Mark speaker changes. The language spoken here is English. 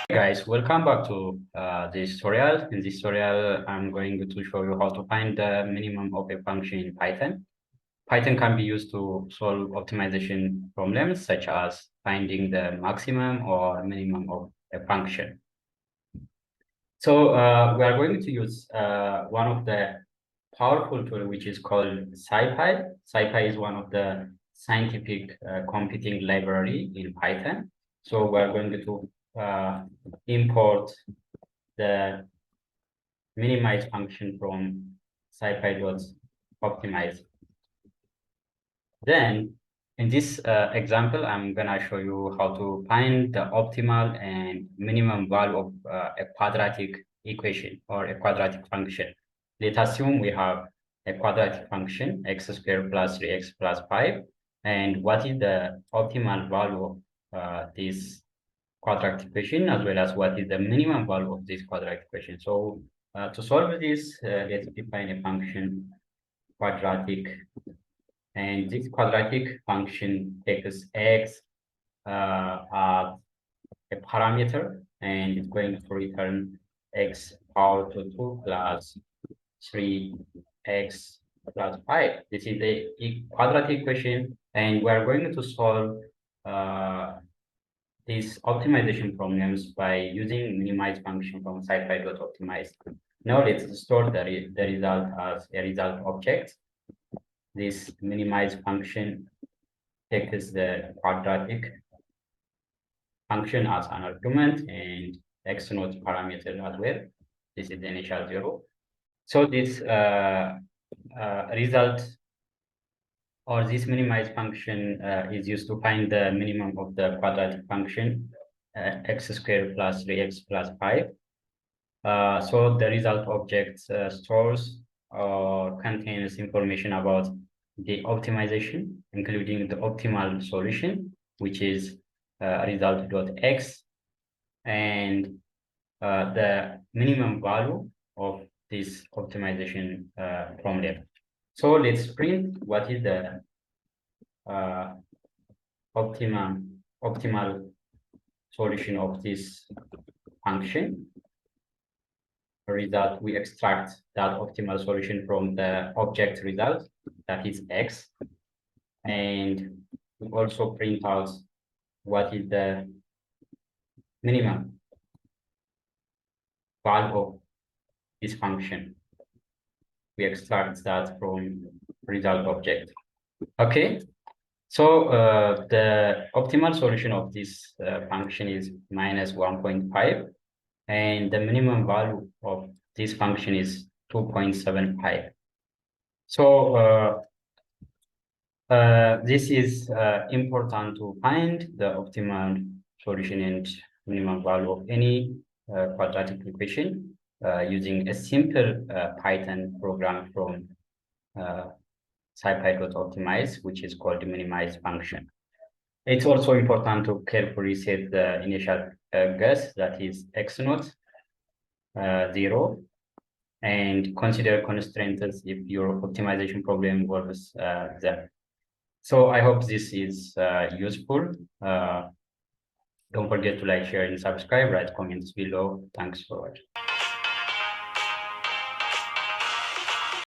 Speaker 1: Guys, welcome back to this tutorial. In this tutorial, I'm going to show you how to find the minimum of a function in Python. Python can be used to solve optimization problems such as finding the maximum or minimum of a function. So we are going to use one of the powerful tool which is called scipy. Scipy is one of the scientific computing library in Python. So we are going to import the minimize function from scipy.optimize. Then in this example, I'm gonna show you how to find the optimal and minimum value of a quadratic equation or a quadratic function. Let's assume we have a quadratic function, x squared plus 3x plus 5. And what is the optimal value of this quadratic equation, as well as what is the minimum value of this quadratic equation. So to solve this, let's define a function quadratic, and this quadratic function takes x as a parameter, and it's going to return x power to 2 plus 3x plus 5. This is the quadratic equation, and we're going to solve these optimization problems by using minimize function from scipy.optimize. Now let's store the result as a result object. This minimize function takes the quadratic function as an argument and x naught parameter as well. This is the initial 0. So this result or this minimize function is used to find the minimum of the quadratic function x squared plus 3x plus 5. So the result object stores or contains information about the optimization, including the optimal solution, which is result.x, and the minimum value of this optimization problem. So let's print what is the optimal solution of this function. Result, we extract that optimal solution from the object result, that is x, and we also print out what is the minimum value of this function. We extract that from result object. Okay, so the optimal solution of this function is minus 1.5, and the minimum value of this function is 2.75. So this is important to find the optimal solution and minimum value of any quadratic equation using a simple Python program from scipy.optimize, which is called the minimize function. It's also important to carefully set the initial guess, that is x naught 0, and consider constraints if your optimization problem involves them. So I hope this is useful. Don't forget to like, share, and subscribe. Write comments below. Thanks for watching.